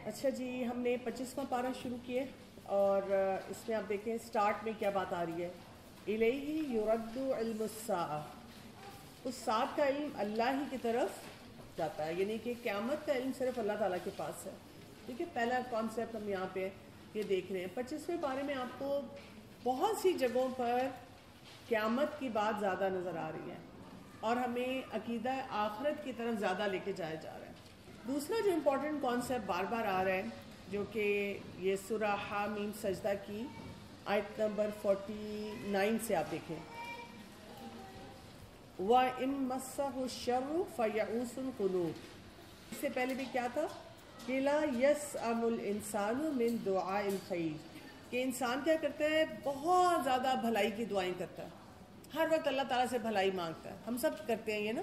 اچھا جی، ہم نے 25واں پارہ شروع کیے اور اس میں آپ دیکھیں سٹارٹ میں کیا بات آ رہی ہے. الیہ یرد علم الساعہ، اس ساتھ کا علم اللہ ہی کی طرف جاتا ہے، یعنی کہ قیامت کا علم صرف اللہ تعالیٰ کے پاس ہے. ٹھیک ہے، پہلا کانسیپٹ ہم یہاں پہ یہ دیکھ رہے ہیں. 25ویں پارے میں آپ کو بہت سی جگہوں پر قیامت کی بات زیادہ نظر آ رہی ہے اور ہمیں عقیدہ آخرت کی طرف زیادہ لے کے جایا جا رہا ہے. دوسرا جو امپورٹنٹ کانسیپٹ بار بار آ رہا ہے، جو کہ یہ سورہ حامیم سجدہ کی آیت نمبر 49 سے آپ دیکھیں، وَإِن مَسَّهُ الشَّرُّ فَيَئُوسٌ قُنُوطٌ. اس سے پہلے بھی کیا تھا کہ لا يَسْأَمُ الْإِنسَانُ مِن دُعَاءِ الْخَيْرِ، کہ انسان کیا کرتا ہے، بہت زیادہ بھلائی کی دعائیں کرتا ہے، ہر وقت اللہ تعالیٰ سے بھلائی مانگتا ہے. ہم سب کرتے ہیں یہ نا.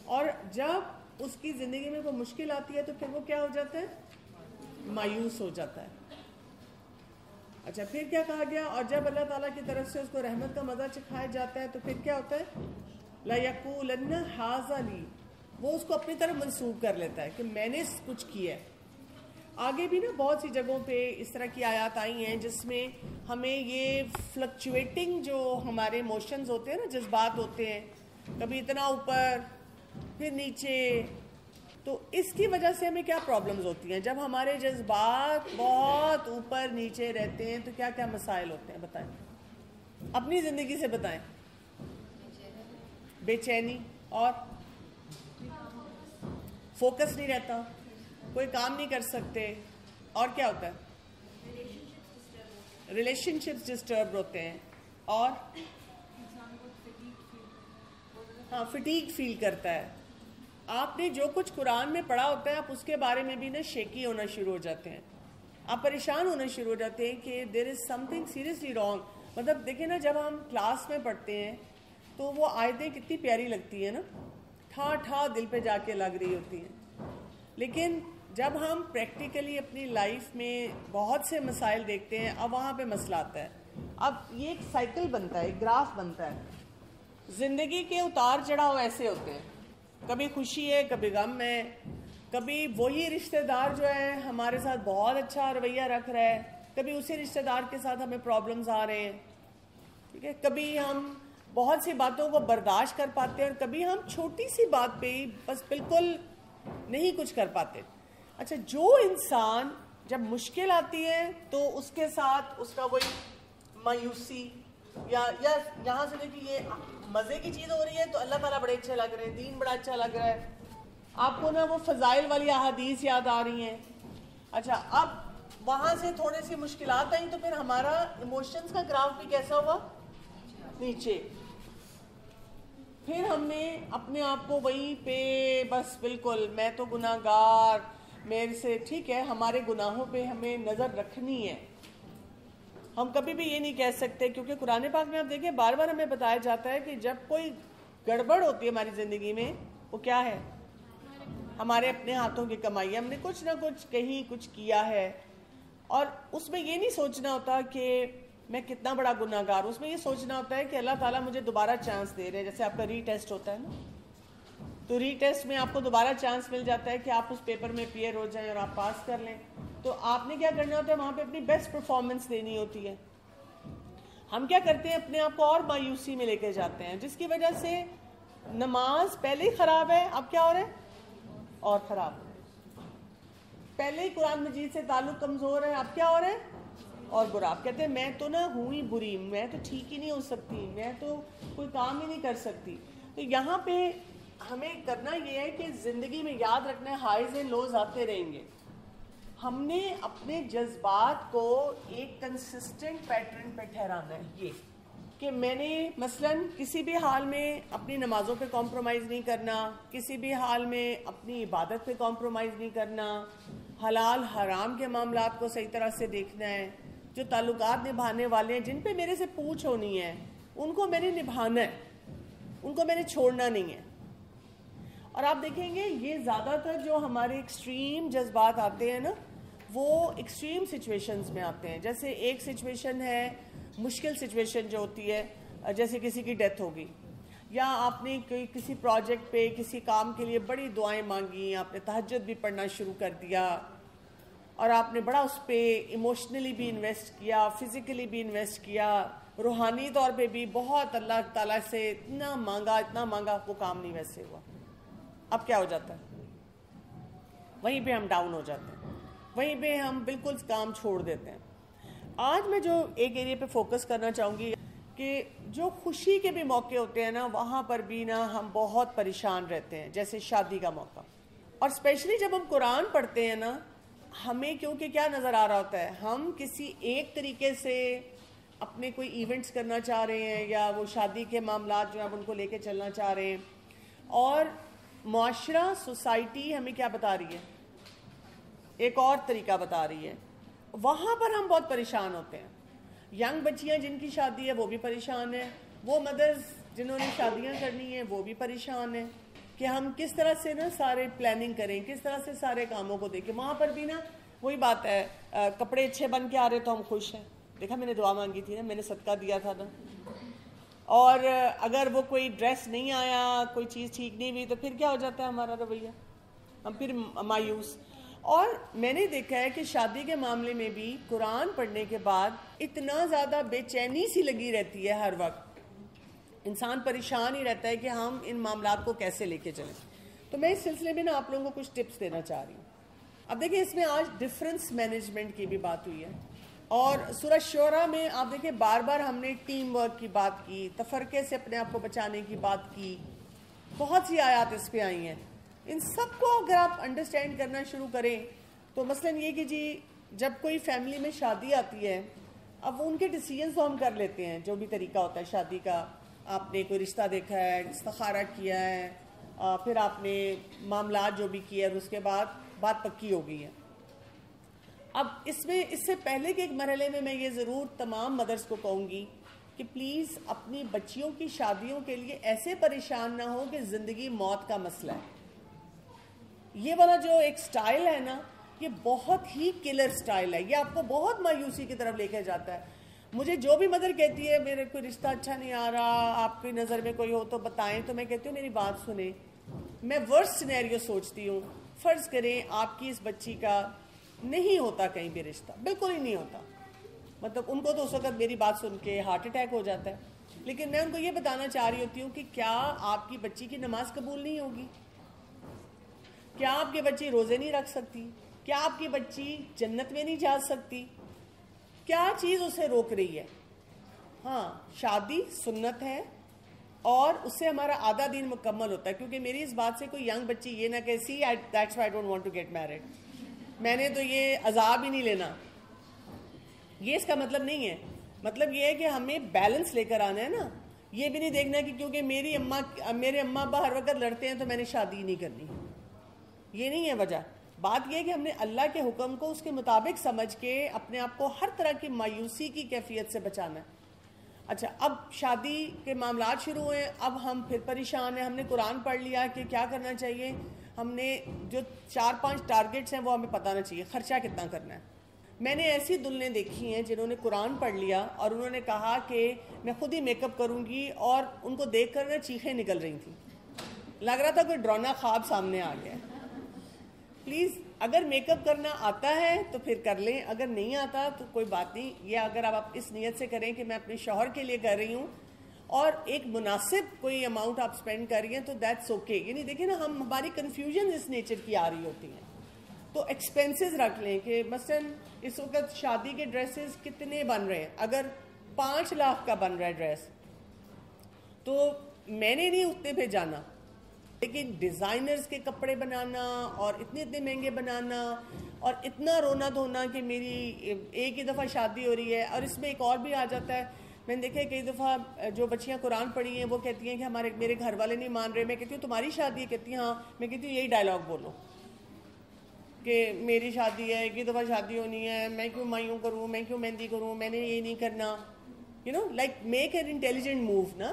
اور جب اس کی زندگی میں کوئی مشکل آتی ہے تو پھر وہ کیا ہو جاتا ہے، مایوس ہو جاتا ہے. اچھا، پھر کیا کہا گیا، اور جب اللہ تعالیٰ کی طرف سے اس کو رحمت کا مزہ چکھایا جاتا ہے تو پھر کیا ہوتا ہے، لَيَقُولَنَّ هَٰذَا لِي، وہ اس کو اپنی طرف منسوب کر لیتا ہے کہ میں نے کچھ کیا ہے. آگے بھی نا بہت سی جگہوں پہ اس طرح کی آیات آئی ہیں جس میں ہمیں یہ فلکچویٹنگ جو ہمارے ایموشنز ہوتے ہیں نا، جذبات ہوتے ہیں، کبھی اتنا اوپر پھر نیچے، تو اس کی وجہ سے ہمیں کیا پرابلمز ہوتی ہیں. جب ہمارے جذبات بہت اوپر نیچے رہتے ہیں تو کیا کیا مسائل ہوتے ہیں، بتائیں، اپنی زندگی سے بتائیں. بے چینی، اور فوکس نہیں رہتا، کوئی کام نہیں کر سکتے، اور کیا ہوتا ہے، ریلیشن شپس ڈسٹرب ہوتے ہیں، اور ہاں فٹیگ فیل کرتا ہے. آپ نے جو کچھ قرآن میں پڑھا ہوتا ہے آپ اس کے بارے میں بھی نا شیکی ہونا شروع ہو جاتے ہیں، آپ پریشان ہونا شروع ہو جاتے ہیں کہ دیر از سم تھنگ سیریسلی رانگ. مطلب دیکھیں نا، جب ہم کلاس میں پڑھتے ہیں تو وہ آیتیں کتنی پیاری لگتی ہیں نا، ٹھا ٹھا دل پہ جا کے لگ رہی ہوتی ہیں. لیکن جب ہم پریکٹیکلی اپنی لائف میں بہت سے مسائل دیکھتے ہیں، اب وہاں پہ مسئلہ آتا ہے. اب یہ ایک سائیکل بنتا ہے، ایک گراف بنتا ہے. زندگی کے اتار چڑھاؤ ایسے ہوتے ہیں، کبھی خوشی ہے، کبھی غم ہے، کبھی وہی رشتہ دار جو ہے ہمارے ساتھ بہت اچھا رویہ رکھ رہا ہے، کبھی اسی رشتہ دار کے ساتھ ہمیں پرابلمز آ رہے ہیں. ٹھیک ہے، کبھی ہم بہت سی باتوں کو برداشت کر پاتے ہیں اور کبھی ہم چھوٹی سی بات پہ ہی بس بالکل نہیں کچھ کر پاتے. اچھا، جو انسان جب مشکل آتی ہے تو اس کے ساتھ اس کا وہی مایوسی، یا یہاں سے دیکھیں، یہ مزے کی چیز ہو رہی ہے تو اللہ تعالیٰ بڑے اچھے لگ رہے ہیں، دین بڑا اچھا لگ رہا ہے، آپ کو نا وہ فضائل والی احادیث یاد آ رہی ہیں. اچھا، اب وہاں سے تھوڑی سی مشکلات آئیں تو پھر ہمارا ایموشنز کا گراف بھی کیسا ہوا، نیچے. پھر ہم نے اپنے آپ کو وہیں پہ بس بالکل میں تو گناہ گار، میرے سے ٹھیک ہے، ہمارے گناہوں پہ ہمیں نظر رکھنی ہے. ہم کبھی بھی یہ نہیں کہہ سکتے، کیونکہ قرآن پاک میں آپ دیکھیں بار بار ہمیں بتایا جاتا ہے کہ جب کوئی گڑبڑ ہوتی ہے ہماری زندگی میں، وہ کیا ہے، ہمارے اپنے ہاتھوں کی کمائی ہے، ہم نے کچھ نہ کچھ کہیں کچھ کیا ہے. اور اس میں یہ نہیں سوچنا ہوتا کہ میں کتنا بڑا گناہ گار ہوں، اس میں یہ سوچنا ہوتا ہے کہ اللہ تعالیٰ مجھے دوبارہ چانس دے رہے ہیں. جیسے آپ کا ری ٹیسٹ ہوتا ہے نا، تو ری ٹیسٹ میں آپ کو دوبارہ چانس مل جاتا ہے کہ آپ اس پیپر میں اپیئر ہو جائیں اور آپ پاس کر لیں. تو آپ نے کیا کرنا ہوتا ہے، وہاں پہ اپنی بیسٹ پرفارمنس دینی ہوتی ہے. ہم کیا کرتے ہیں، اپنے آپ کو اور مایوسی میں لے کے جاتے ہیں، جس کی وجہ سے نماز پہلے ہی خراب ہے، اب کیا ہو رہا ہے، اور خراب. پہلے ہی قرآن مجید سے تعلق کمزور ہے، اب کیا ہو رہا ہے، اور برا. آپ کہتے ہیں میں تو نہ ہوں ہی بری، میں تو ٹھیک ہی نہیں ہو سکتی، میں تو کوئی کام ہی نہیں کر سکتی. تو یہاں پہ ہمیں کرنا یہ ہے کہ زندگی میں یاد رکھنا ہے ہائیز اینڈ لوز آتے رہیں گے. ہم نے اپنے جذبات کو ایک کنسسٹنٹ پیٹرن پہ ٹھہرانا ہے، یہ کہ میں نے مثلاً کسی بھی حال میں اپنی نمازوں پہ کمپرومائز نہیں کرنا، کسی بھی حال میں اپنی عبادت پہ کمپرومائز نہیں کرنا، حلال حرام کے معاملات کو صحیح طرح سے دیکھنا ہے. جو تعلقات نبھانے والے ہیں، جن پہ میرے سے پوچھ ہونی ہے، ان کو میں نے نبھانا ہے، ان کو میں نے چھوڑنا نہیں ہے. اور آپ دیکھیں گے یہ زیادہ تر جو ہمارے ایکسٹریم جذبات آتے ہیں نا، وہ ایکسٹریم سچویشنز میں آتے ہیں. جیسے ایک سچویشن ہے مشکل سچویشن جو ہوتی ہے، جیسے کسی کی ڈیتھ ہوگی، یا آپ نے کسی پروجیکٹ پہ کسی کام کے لیے بڑی دعائیں مانگی، آپ نے تہجد بھی پڑھنا شروع کر دیا، اور آپ نے بڑا اس پہ ایموشنلی بھی انویسٹ کیا, فزیکلی بھی انویسٹ کیا, روحانی طور پہ بھی بہت اللہ تعالیٰ سے اتنا مانگا, وہ کام نہیں ویسے ہوا. اب کیا ہو جاتا ہے؟ وہیں پہ ہم ڈاؤن ہو جاتے ہیں, وہیں پہ ہم بالکل کام چھوڑ دیتے ہیں. آج میں جو ایک ایریا پہ فوکس کرنا چاہوں گی کہ جو خوشی کے بھی موقع ہوتے ہیں نا, وہاں پر بھی نا ہم بہت پریشان رہتے ہیں, جیسے شادی کا موقع. اور اسپیشلی جب ہم قرآن پڑھتے ہیں نا, ہمیں کیونکہ کیا نظر آ رہا ہوتا ہے, ہم کسی ایک طریقے سے اپنے کوئی ایونٹس کرنا چاہ رہے ہیں, یا وہ شادی کے معاملات جو ہیں ان کو لے کے چلنا چاہ رہے ہیں, اور معاشرہ, سوسائٹی ہمیں کیا بتا رہی ہے, ایک اور طریقہ بتا رہی ہے. وہاں پر ہم بہت پریشان ہوتے ہیں. ینگ بچیاں جن کی شادی ہے وہ بھی پریشان ہیں, وہ مدرز جنہوں نے شادیاں کرنی ہیں وہ بھی پریشان ہیں کہ ہم کس طرح سے نا سارے پلاننگ کریں, کس طرح سے سارے کاموں کو دیکھیں. وہاں پر بھی نا وہی بات ہے, کپڑے اچھے بن کے آ رہے تو ہم خوش ہیں, دیکھا میں نے دعا مانگی تھی نا, میں نے صدقہ دیا تھا نا. اور اگر وہ کوئی ڈریس نہیں آیا, کوئی چیز ٹھیک نہیں ہوئی, تو پھر کیا ہو جاتا ہے ہمارا رویہ, ہم پھر مایوس. اور میں نے دیکھا ہے کہ شادی کے معاملے میں بھی قرآن پڑھنے کے بعد اتنا زیادہ بے چینی سی لگی رہتی ہے, ہر وقت انسان پریشان ہی رہتا ہے کہ ہم ان معاملات کو کیسے لے کے چلیں. تو میں اس سلسلے میں نا آپ لوگوں کو کچھ ٹپس دینا چاہ رہی ہوں. اب دیکھیں اس میں آج ڈفرینس مینجمنٹ کی بھی بات ہوئی ہے, اور سورہ شعراء میں آپ دیکھیں بار بار ہم نے ٹیم ورک کی بات کی, تفرقے سے اپنے آپ کو بچانے کی بات کی, بہت سی آیات اس پہ آئی ہیں. ان سب کو اگر آپ انڈرسٹینڈ کرنا شروع کریں تو مثلاً یہ کہ جی جب کوئی فیملی میں شادی آتی ہے, اب وہ ان کے ڈیسیژنز تو ہم کر لیتے ہیں, جو بھی طریقہ ہوتا ہے شادی کا. آپ نے کوئی رشتہ دیکھا ہے, استخارہ کیا ہے, پھر آپ نے معاملات جو بھی کیے, اور اس کے بعد بات پکی ہو گئی ہے. اب اس سے پہلے کے ایک مرحلے میں یہ ضرور تمام مدرس کو کہوں گی کہ پلیز اپنی بچیوں کی شادیوں کے لیے ایسے پریشان نہ ہو کہ زندگی موت کا مسئلہ ہے. یہ والا جو ایک سٹائل ہے نا, یہ بہت ہی کلر سٹائل ہے, یہ آپ کو بہت مایوسی کی طرف لے کے جاتا ہے. مجھے جو بھی مدر کہتی ہے میرے کوئی رشتہ اچھا نہیں آ رہا, آپ کی نظر میں کوئی ہو تو بتائیں, تو میں کہتی ہوں میری بات سنیں. میں ورسٹ سینیریو سوچتی ہوں. فرض کریں آپ کی اس بچی کا نہیں ہوتا کہیں بھی رشتہ, بالکل ہی نہیں ہوتا, مطلب ان کو تو اس وقت میری بات سن کے ہارٹ اٹیک ہو جاتا ہے, لیکن میں ان کو یہ بتانا چاہ رہی ہوتی ہوں کہ کیا آپ کی بچی کی نماز قبول نہیں ہوگی, کیا آپ کی بچی روزے نہیں رکھ سکتی, کیا آپ کی بچی جنت میں نہیں جا سکتی, کیا چیز اسے روک رہی ہے. ہاں شادی سنت ہے, اور اس سے ہمارا آدھا دین مکمل ہوتا ہے. کیونکہ میری اس بات سے کوئی ینگ بچی یہ نہ کہ see that's why I don't want to get married, میں نے تو یہ عذاب ہی نہیں لینا, یہ اس کا مطلب نہیں ہے. مطلب یہ ہے کہ ہمیں بیلنس لے کر آنا ہے نا. یہ بھی نہیں دیکھنا کہ کیونکہ میرے اماں ابا ہر وقت لڑتے ہیں تو میں نے شادی نہیں کرنی, یہ نہیں ہے وجہ. بات یہ ہے کہ ہم نے اللہ کے حکم کو اس کے مطابق سمجھ کے اپنے آپ کو ہر طرح کی مایوسی کی کیفیت سے بچانا ہے. اچھا, اب شادی کے معاملات شروع ہوئے, اب ہم پھر پریشان ہیں. ہم نے قرآن پڑھ لیا کہ کیا کرنا چاہیے, ہم نے جو 4-5 ٹارگٹس ہیں وہ ہمیں پتانا چاہیے, خرچہ کتنا کرنا ہے. میں نے ایسی دلہنیں دیکھی ہیں جنہوں نے قرآن پڑھ لیا اور انہوں نے کہا کہ میں خود ہی میک اپ کروں گی, اور ان کو دیکھ کر نا چیخیں نکل رہی تھیں, لگ رہا تھا کوئی ڈراؤنا خواب سامنے آ گیا. پلیز اگر میک اپ کرنا آتا ہے تو پھر کر لیں, اگر نہیں آتا تو کوئی بات نہیں. یہ اگر آپ اس نیت سے کریں کہ میں اپنے شوہر کے لیے کر رہی ہوں اور ایک مناسب کوئی اماؤنٹ آپ سپینڈ کر رہی ہیں تو دیٹس اوکے. یعنی دیکھیں نا, ہماری کنفیوژن اس نیچر کی آ رہی ہوتی ہیں. تو ایکسپینسز رکھ لیں کہ مثلا اس وقت شادی کے ڈریسز کتنے بن رہے ہیں. اگر 5 لاکھ کا بن رہا ہے ڈریس تو میں نے نہیں اتنے پہ جانا, لیکن ڈیزائنرز کے کپڑے بنانا اور اتنے مہنگے بنانا اور اتنا رونا دھونا کہ میری ایک ہی دفعہ شادی ہو رہی ہے. اور اس میں ایک اور بھی آ جاتا ہے, میں نے دیکھا ہے کئی دفعہ جو بچیاں قرآن پڑھی ہیں وہ کہتی ہیں کہ میرے گھر والے نہیں مان رہے. میں کہتی ہوں تمہاری شادی ہے, کہتی ہیں ہاں. میں کہتی ہوں یہی ڈائلاگ بولو کہ میری شادی ہے, ایک ہی دفعہ شادی ہونی ہے, میں کیوں مایوں کروں, میں کیوں مہندی کروں, میں نے یہ نہیں کرنا. Like make an intelligent move نا,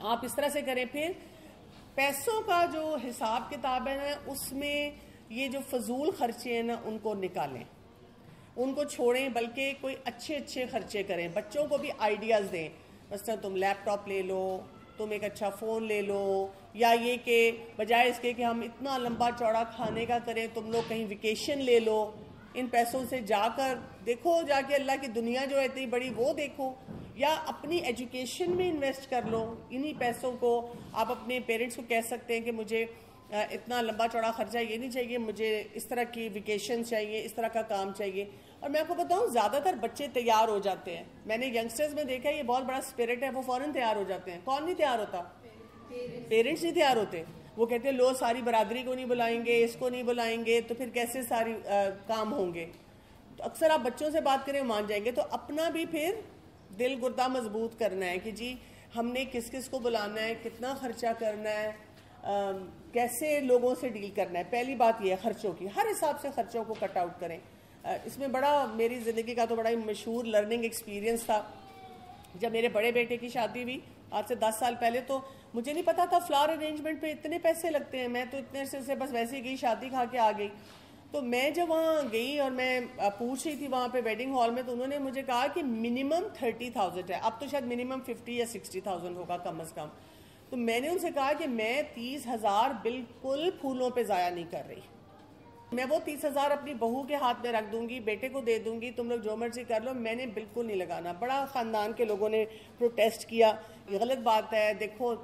آپ اس طرح سے کریں. پھر پیسوں کا جو حساب کتاب ہے نا, اس میں یہ جو فضول خرچے ہیں نا ان کو نکالیں, ان کو چھوڑیں, بلکہ کوئی اچھے خرچے کریں. بچوں کو بھی آئیڈیاز دیں. مثلا تم لیپ ٹاپ لے لو, تم ایک اچھا فون لے لو, یا یہ کہ بجائے اس کے کہ ہم اتنا لمبا چوڑا کھانے کا کریں, تم لوگ کہیں ویکیشن لے لو. ان پیسوں سے جا کر دیکھو، جا کے اللہ کی دنیا جو ہے اتنی بڑی وہ دیکھو، یا اپنی ایجوکیشن میں انویسٹ کر لو. انہی پیسوں کو آپ اپنے پیرنٹس کو کہہ سکتے ہیں کہ مجھے اتنا لمبا چوڑا خرچہ یہ نہیں چاہیے، مجھے اس طرح کی ویکیشن چاہیے، اس طرح کا کام چاہیے. اور میں آپ کو بتاؤں زیادہ تر بچے تیار ہو جاتے ہیں. میں نے ینگسٹرز میں دیکھا یہ بہت بڑا اسپرٹ ہے، وہ فوراً تیار ہو جاتے ہیں. کون نہیں تیار ہوتا؟ پیرنٹس نہیں تیار ہوتے. وہ کہتے ہیں لو ساری برادری کو نہیں بلائیں گے، اس کو نہیں بلائیں گے، تو پھر کیسے ساری کام ہوں گے. تو اکثر آپ بچوں سے بات کریں مان جائیں گے. تو اپنا بھی پھر دل گردہ مضبوط کرنا ہے کہ جی ہم نے کس کس کو بلانا ہے، کتنا خرچہ کرنا ہے، کیسے لوگوں سے ڈیل کرنا ہے. پہلی بات یہ ہے خرچوں کی، ہر حساب سے خرچوں کو کٹ آؤٹ کریں. اس میں بڑا میری زندگی کا تو بڑا ہی مشہور لرننگ ایکسپیرینس تھا. جب میرے بڑے بیٹے کی شادی ہوئی آج سے 10 سال پہلے، تو مجھے نہیں پتا تھا فلاور ارینجمنٹ پہ اتنے پیسے لگتے ہیں. میں تو اتنے عرصے سے بس ویسے ہی گئی، شادی کھا کے آ گئی. تو میں جب وہاں گئی اور میں پوچھ رہی تھی وہاں پہ ویڈنگ ہال میں، تو انہوں نے مجھے کہا کہ منیمم 30,000 ہے. اب تو شاید منیمم 50 یا 60,000 ہوگا کم از کم. تو میں نے ان سے کہا کہ میں 30,000 بالکل پھولوں پہ ضائع نہیں کر رہی. میں وہ 30,000 اپنی بہو کے ہاتھ میں رکھ دوں گی، بیٹے کو دے دوں گی، تم لوگ جو مرضی کر لو، میں نے بالکل نہیں لگانا. بڑا خاندان کے لوگوں نے پروٹیسٹ کیا، یہ غلط بات ہے، دیکھو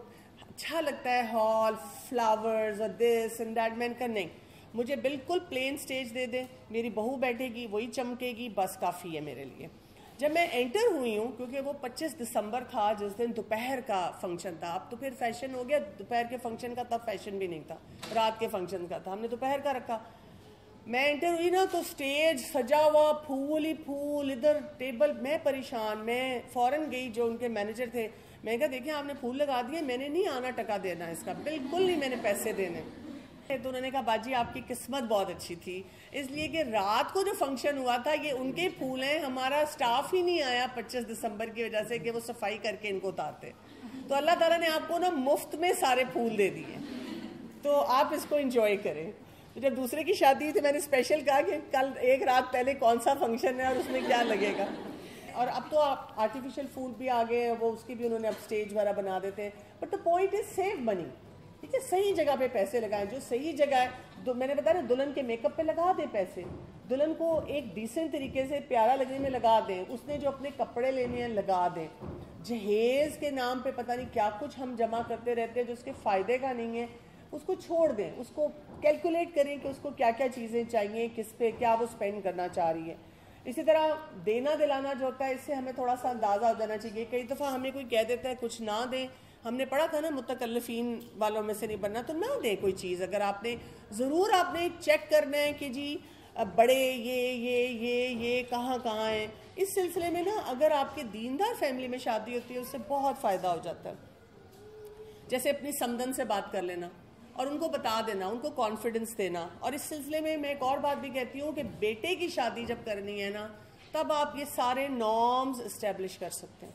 اچھا لگتا ہے ہال، فلاورز اور دس اینڈ دیٹ. میں نے کہا نہیں، مجھے بالکل پلین سٹیج دے دیں، میری بہو بیٹھے گی، وہی چمکے گی، بس کافی ہے میرے لیے. جب میں انٹر ہوئی ہوں، کیونکہ وہ 25 دسمبر تھا جس دن دوپہر کا فنکشن تھا. اب تو پھر فیشن ہو گیا دوپہر کے فنکشن کا، تب فیشن بھی نہیں تھا، رات کے فنکشن کا تھا، ہم نے دوپہر کا رکھا. میں انٹر ہوئی نا تو سٹیج سجا ہوا، پھول ہی پھول، ادھر ٹیبل. میں پریشان. میں فوراً گئی جو ان کے مینیجر تھے، میں نے کہا دیکھیں آپ نے پھول لگا دیے، میں نے نہیں آنا ٹکا دینا اس کا، بالکل نہیں میں نے پیسے دینے. تو انہوں نے کہا باجی آپ کی قسمت بہت اچھی تھی، اس لیے کہ رات کو جو فنکشن ہوا تھا یہ ان کے پھول ہیں، ہمارا سٹاف ہی نہیں آیا 25 دسمبر کی وجہ سے کہ وہ صفائی کر کے ان کو اتارتے. تو اللہ تعالیٰ نے آپ کو نا مفت میں سارے پھول دے دیے، تو آپ اس کو انجوائے کریں. جب دوسرے کی شادی تھی میں نے اسپیشل کہا کہ کل ایک رات پہلے کون سا فنکشن ہے اور اس میں کیا لگے گا. اور اب تو آرٹیفیشل پھول بھی آ گئے ہیں، وہ اس کی بھی انہوں نے اب اسٹیج وغیرہ بنا دیتے ہیں. But the point is save money. ٹھیک ہے، صحیح جگہ پہ پیسے لگائیں. جو صحیح جگہ ہے، میں نے بتایا دلہن کے میک اپ پہ لگا دیں پیسے، دلہن کو ایک ڈیسنٹ طریقے سے پیارا لگنے میں لگا دیں، اس نے جو اپنے کپڑے لینے ہیں لگا دیں. جہیز کے نام پہ پتہ نہیں کیا کچھ ہم جمع کرتے رہتے ہیں جو اس کے فائدے کا نہیں ہے، اس کو چھوڑ دیں. اس کو کیلکولیٹ کریں کہ اس کو کیا کیا چیزیں چاہیے، کس پہ کیا وہ اسپینڈ کرنا چاہ رہی ہے. اسی طرح دینا دلانا جو ہوتا ہے، اس سے ہمیں تھوڑا سا اندازہ ہو جانا چاہیے. کئی دفعہ ہمیں کوئی کہہ دیتا ہے کچھ نہ دیں، ہم نے پڑھا تھا نا متکلفین والوں میں سے نہیں بننا، تو نہ دیں کوئی چیز. اگر آپ نے ضرور آپ نے چیک کرنا ہے کہ جی بڑے یہ کہاں ہیں. اس سلسلے میں نا اگر آپ کے دیندار فیملی میں شادی ہوتی ہے اس سے بہت فائدہ ہو جاتا ہے. جیسے اپنی سمدن سے بات کر لینا اور ان کو بتا دینا، ان کو کانفیڈنس دینا. اور اس سلسلے میں میں ایک اور بات بھی کہتی ہوں کہ بیٹے کی شادی جب کرنی ہے نا تب آپ یہ سارے نارمز اسٹیبلش کر سکتے ہیں.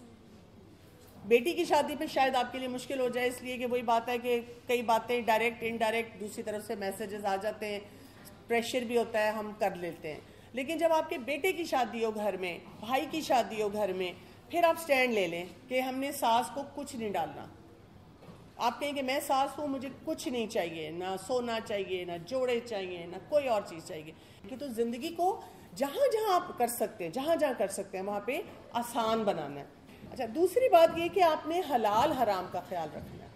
بیٹی کی شادی پہ شاید آپ کے لیے مشکل ہو جائے، اس لیے کہ وہی بات ہے کہ کئی باتیں ڈائریکٹ انڈائریکٹ دوسری طرف سے میسیجز آ جاتے ہیں، پریشر بھی ہوتا ہے، ہم کر لیتے ہیں. لیکن جب آپ کے بیٹے کی شادی ہو گھر میں، بھائی کی شادی ہو گھر میں، پھر آپ سٹینڈ لے لیں کہ ہم نے ساس کو کچھ نہیں ڈالنا. آپ کہیں کہ میں ساس ہوں، مجھے کچھ نہیں چاہیے، نہ سونا چاہیے، نہ جوڑے چاہیے، نہ کوئی اور چیز چاہیے. کہ تو زندگی کو جہاں جہاں آپ کر سکتے ہیں، جہاں جہاں کر سکتے ہیں وہاں پہ آسان بنانا ہے. اچھا، دوسری بات یہ کہ آپ نے حلال حرام کا خیال رکھنا ہے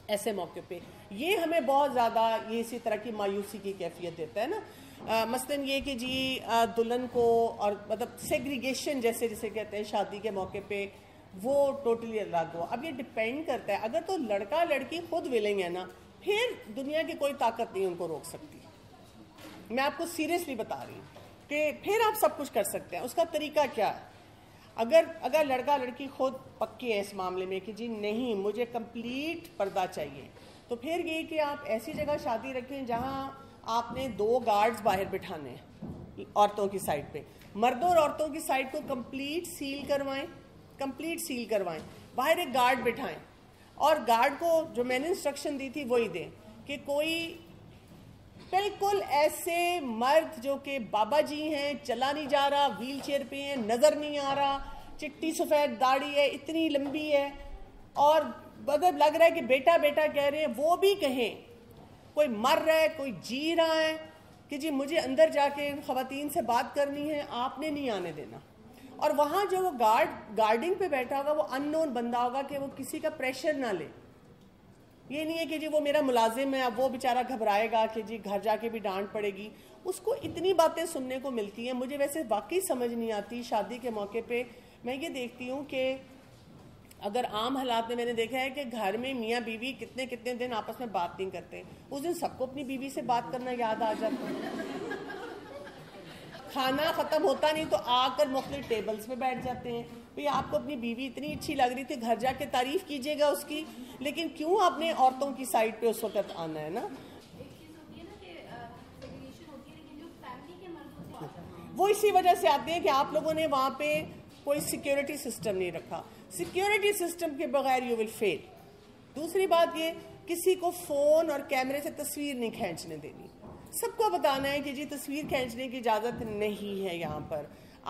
ایسے موقع پہ. یہ ہمیں بہت زیادہ یہ اسی طرح کی مایوسی کی کیفیت دیتا ہے نا. مثلاً یہ کہ جی دلہن کو اور مطلب سیگریگیشن جیسے کہتے ہیں شادی کے موقع پہ، وہ ٹوٹلی الگ ہو. اب یہ ڈپینڈ کرتا ہے، اگر تو لڑکا لڑکی خود ولنگ ہے نا، پھر دنیا کی کوئی طاقت نہیں ان کو روک سکتی. میں آپ کو سیریسلی بتا رہی ہوں کہ پھر آپ سب کچھ کر سکتے ہیں. اس کا طریقہ کیا ہے؟ اگر لڑکا لڑکی خود پکے ہیں اس معاملے میں کہ جی نہیں مجھے کمپلیٹ پردہ چاہیے، تو پھر یہ کہ آپ ایسی جگہ شادی رکھیں جہاں آپ نے 2 گارڈز باہر بٹھانے ہیں عورتوں کی سائڈ پہ. مردوں اور عورتوں کی سائڈ کو کمپلیٹ سیل کروائیں، باہر ایک گارڈ بٹھائیں. اور گارڈ کو جو میں نے انسٹرکشن دی تھی وہی دیں کہ کوئی بالکل ایسے مرد جو کہ بابا جی ہیں، چلا نہیں جا رہا، ویل چیئر پہ ہیں، نظر نہیں آ رہا، چٹی سفید داڑھی ہے، اتنی لمبی ہے، اور مطلب لگ رہا ہے کہ بیٹا بیٹا کہہ رہے ہیں، وہ بھی کہیں. کوئی مر رہا ہے، کوئی جی رہا ہے، کہ جی مجھے اندر جا کے خواتین سے بات کرنی ہے، آپ نے نہیں آنے دینا. اور وہاں جو وہ گارڈنگ پہ بیٹھا ہوگا وہ ان نون بندہ ہوگا کہ وہ کسی کا پریشر نہ لے. یہ نہیں ہے کہ جی وہ میرا ملازم ہے، اب وہ بیچارہ گھبرائے گا کہ جی گھر جا کے بھی ڈانٹ پڑے گی. اس کو اتنی باتیں سننے کو ملتی ہیں. مجھے ویسے واقعی سمجھ نہیں آتی شادی کے موقع پہ. میں یہ دیکھتی ہوں کہ اگر عام حالات میں نے دیکھا ہے کہ گھر میں میاں بیوی کتنے کتنے دن آپس میں بات نہیں کرتے، اس دن سب کو اپنی بیوی سے بات کرنا یاد آ جاتا ہے. کھانا ختم ہوتا نہیں تو آ کر مختلف ٹیبلز پہ بیٹھ جاتے ہیں. بھئی آپ کو اپنی بیوی اتنی اچھی لگ رہی تھی، گھر جا کے تعریف کیجیے گا اس کی، لیکن کیوں آپ نے عورتوں کی سائڈ پہ اس وقت آنا ہے نا. وہ اسی وجہ سے آتے ہیں کہ آپ لوگوں نے وہاں پہ کوئی سیکیورٹی سسٹم نہیں رکھا. سیکیورٹی سسٹم کے بغیر یو ول فیل. دوسری بات یہ، کسی کو فون اور کیمرے سے تصویر نہیں کھینچنے دینی. سب کو بتانا ہے کہ جی تصویر کھینچنے کی اجازت نہیں ہے یہاں پر.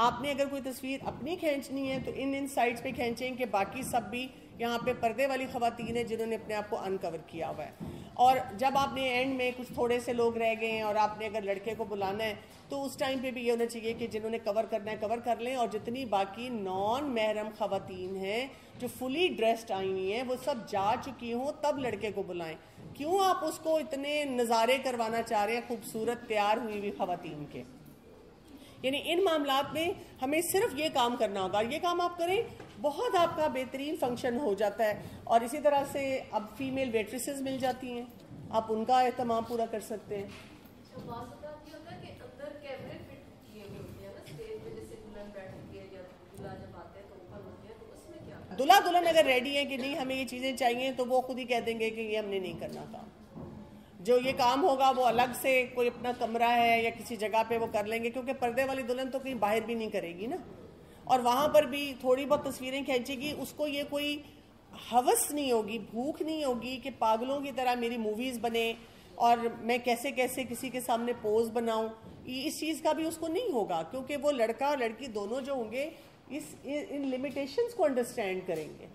آپ نے اگر کوئی تصویر اپنی کھینچنی ہے تو ان سائڈس پہ کھینچیں کہ باقی سب بھی یہاں پہ پردے والی خواتین ہیں جنہوں نے اپنے آپ کو انکور کیا ہوا ہے. اور جب آپ نے اینڈ میں کچھ تھوڑے سے لوگ رہ گئے ہیں اور آپ نے اگر لڑکے کو بلانا ہے تو اس ٹائم پہ بھی یہ ہونا چاہیے کہ جنہوں نے کور کرنا ہے کور کر لیں، اور جتنی باقی نان محرم خواتین ہیں جو فلی ڈریسڈ آئی ہوئی ہیں وہ سب جا چکی ہوں تب لڑکے کو بلائیں. کیوں آپ اس کو اتنے نظارے کروانا چاہ رہے ہیں خوبصورت تیار ہوئی ہوئی خواتین کے؟ یعنی ان معاملات میں ہمیں صرف یہ کام کرنا ہوگا. یہ کام آپ کریں، بہت آپ کا بہترین فنکشن ہو جاتا ہے. اور اسی طرح سے اب فیمیل ویٹریسز مل جاتی ہیں، آپ ان کا اہتمام پورا کر سکتے ہیں. دلہا دلہن اگر ریڈی ہے کہ نہیں ہمیں یہ چیزیں چاہیے تو وہ خود ہی کہہ دیں گے کہ یہ ہم نے نہیں کرنا تھا. جو یہ کام ہوگا وہ الگ سے کوئی اپنا کمرہ ہے یا کسی جگہ پہ وہ کر لیں گے، کیونکہ پردے والی دلہن تو کہیں باہر بھی نہیں کرے گی نا، اور وہاں پر بھی تھوڑی بہت تصویریں کھینچے گی. اس کو یہ کوئی ہوس نہیں ہوگی، بھوک نہیں ہوگی کہ پاگلوں کی طرح میری موویز بنے اور میں کیسے کیسے کسی کے سامنے پوز بناؤں. اس چیز کا بھی اس کو نہیں ہوگا، کیونکہ وہ لڑکا اور لڑکی دونوں جو ہوں گے ان لمیٹیشنز کو انڈرسٹینڈ کریں گے.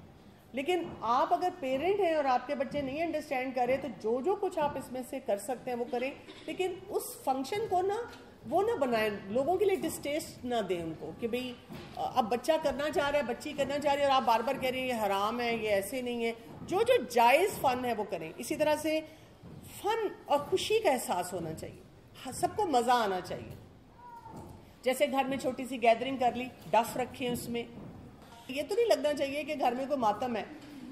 لیکن آپ اگر پیرنٹ ہیں اور آپ کے بچے نہیں انڈرسٹینڈ کرے تو جو کچھ آپ اس میں سے کر سکتے ہیں وہ کریں، لیکن اس فنکشن کو وہ نہ بنائیں، لوگوں کے لیے ڈسٹیسٹ نہ دیں ان کو کہ بھئی اب بچہ کرنا چاہ رہا ہے، بچی کرنا چاہ رہی ہے اور آپ بار بار کہہ رہے ہیں یہ حرام ہے، یہ ایسے نہیں ہے. جو جائز فن ہے وہ کریں. اسی طرح سے فن اور خوشی کا احساس ہونا چاہیے، سب کو مزہ آنا چاہیے. جیسے گھر میں چھوٹی سی گیدرنگ کر لی، ڈف رکھیں اس میں. یہ تو نہیں لگنا چاہیے کہ گھر میں کوئی ماتم ہے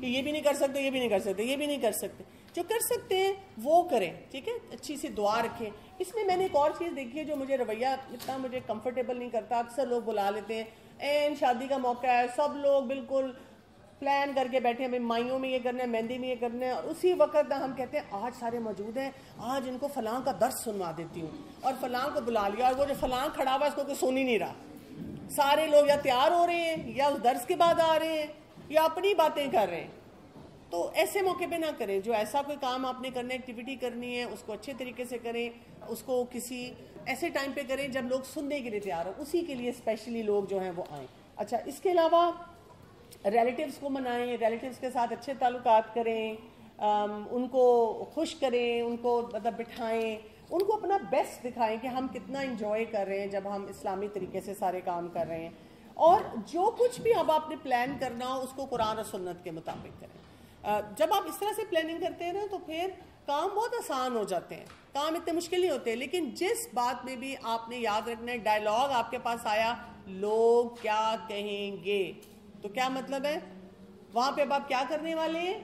کہ یہ بھی نہیں کر سکتے، یہ بھی نہیں کر سکتے، یہ بھی نہیں کر سکتے. جو کر سکتے ہیں وہ کریں، ٹھیک ہے. اچھی سی دعا رکھیں. اس میں نے ایک اور چیز دیکھی ہے جو مجھے رویہ اتنا مجھے کمفرٹیبل نہیں کرتا. اکثر لوگ بلا لیتے ہیں، این شادی کا موقع ہے، سب لوگ بالکل پلان کر کے بیٹھے ہیں، مائیوں میں یہ کرنا ہے، مہندی میں یہ کرنا ہے، اور اسی وقت ہم کہتے ہیں آج سارے موجود ہیں، آج ان کو فلاں کا درس سنوا دیتی ہوں، اور فلاں کو بلا لیا، اور وہ جو فلاں کھڑا ہوا ہے اس کو کوئی سن ہی نہیں رہا. سارے لوگ یا تیار ہو رہے ہیں یا اس درس کے بعد آ رہے ہیں یا اپنی باتیں کر رہے ہیں. تو ایسے موقع پہ نہ کریں. جو ایسا کوئی کام آپ نے کرنا ہے، ایکٹیویٹی کرنی ہے، اس کو اچھے طریقے سے کریں. اس کو کسی ایسے ٹائم پہ کریں جب لوگ سننے کے لیے تیار ہو، اسی کے لیے اسپیشلی لوگ جو ہیں وہ آئیں. اچھا، اس کے علاوہ ریلیٹیوز کو منائیں، ریلیٹیوز کے ساتھ اچھے تعلقات کریں، ان کو خوش کریں، ان کو مطلب بٹھائیں، ان کو اپنا بیسٹ دکھائیں کہ ہم کتنا انجوائے کر رہے ہیں جب ہم اسلامی طریقے سے سارے کام کر رہے ہیں. اور جو کچھ بھی اب آپ نے پلان کرنا ہو اس کو قرآن اور سنت کے مطابق کریں. جب آپ اس طرح سے پلاننگ کرتے ہیں نا تو پھر کام بہت آسان ہو جاتے ہیں، کام اتنے مشکل نہیں ہوتے. لیکن جس بات میں بھی آپ نے یاد رکھنا ہے، ڈائلاگ آپ کے پاس آیا لوگ کیا کہیں گے، تو کیا مطلب ہے وہاں پہ اب آپ کیا کرنے والے ہیں؟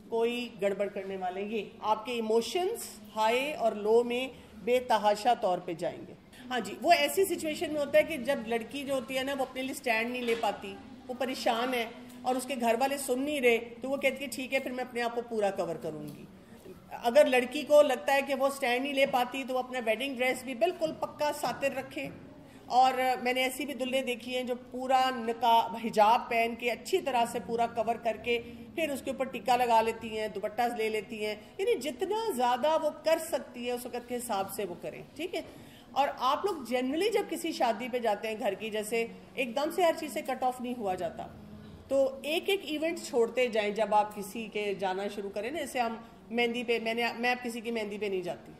کوئی گڑبڑ کرنے والے. یہ آپ کے ایموشنز ہائی اور لو میں بے تحاشا طور پہ جائیں گے. ہاں جی، وہ ایسی سچویشن میں ہوتا ہے کہ جب لڑکی جو ہوتی ہے نا وہ اپنے لیے سٹینڈ نہیں لے پاتی، وہ پریشان ہے اور اس کے گھر والے سن نہیں رہے، تو وہ کہتی ہے ٹھیک ہے پھر میں اپنے آپ کو پورا کور کروں گی. اگر لڑکی کو لگتا ہے کہ وہ سٹینڈ نہیں لے پاتی تو وہ اپنا ویڈنگ ڈریس بھی بالکل پکا ساتر رکھے. اور میں نے ایسی بھی دلہنیں دیکھی ہیں جو پورا نقاب حجاب پہن کے اچھی طرح سے پورا کور کر کے پھر اس کے اوپر ٹکا لگا لیتی ہیں، دوپٹہ لے لیتی ہیں. یعنی جتنا زیادہ وہ کر سکتی ہے اس وقت کے حساب سے وہ کریں، ٹھیک ہے. اور آپ لوگ جنرلی جب کسی شادی پہ جاتے ہیں گھر کی، جیسے ایک دم سے ہر چیز سے کٹ آف نہیں ہوا جاتا، تو ایک ایک ایونٹ چھوڑتے جائیں. جب آپ کسی کے جانا شروع کریں نا، جیسے ہم مہندی پہ، میں اب کسی کی مہندی پہ نہیں جاتی،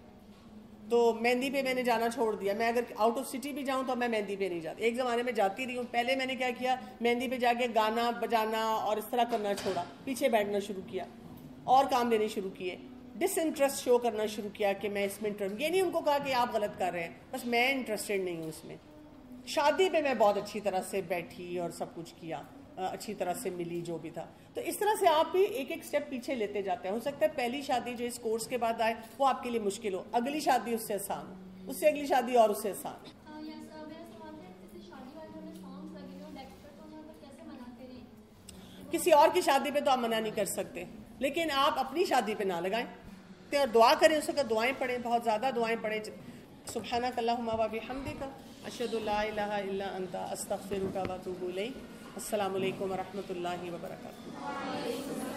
تو مہندی پہ میں نے جانا چھوڑ دیا. میں اگر آؤٹ آف سٹی بھی جاؤں تو میں مہندی پہ نہیں جاتی. ایک زمانے میں جاتی رہی ہوں. پہلے میں نے کیا کیا, مہندی پہ جا کے گانا بجانا اور اس طرح کرنا چھوڑا, پیچھے بیٹھنا شروع کیا اور کام لینے شروع کیے, ڈس انٹرسٹ شو کرنا شروع کیا کہ میں اس میں یہ نہیں ان کو کہا کہ آپ غلط کر رہے ہیں, بس میں انٹرسٹڈ نہیں ہوں اس میں. شادی پہ میں بہت اچھی طرح سے بیٹھی اور سب کچھ کیا, اچھی طرح سے ملی جو بھی تھا. تو اس طرح سے آپ بھی ایک ایک سٹیپ پیچھے لیتے جاتے ہیں. ہو سکتا ہے پہلی شادی جو اس کورس کے بعد آئے وہ آپ کے لیے مشکل ہو, اگلی شادی اس سے آسان ہو, اس سے اگلی شادی اور اس سے آسان. کسی اور کی شادی پہ تو آپ منع نہیں کر سکتے, لیکن آپ اپنی شادی پہ نہ لگائیں اور دعا کریں, اس کا دعائیں پڑھیں, بہت زیادہ دعائیں پڑھیں. سبحانک اللہم و بحمدک اشہد ان لا الہ الا انت استغفرک و اتوب الیک. السلام علیکم و رحمۃ اللہ وبرکاتہ.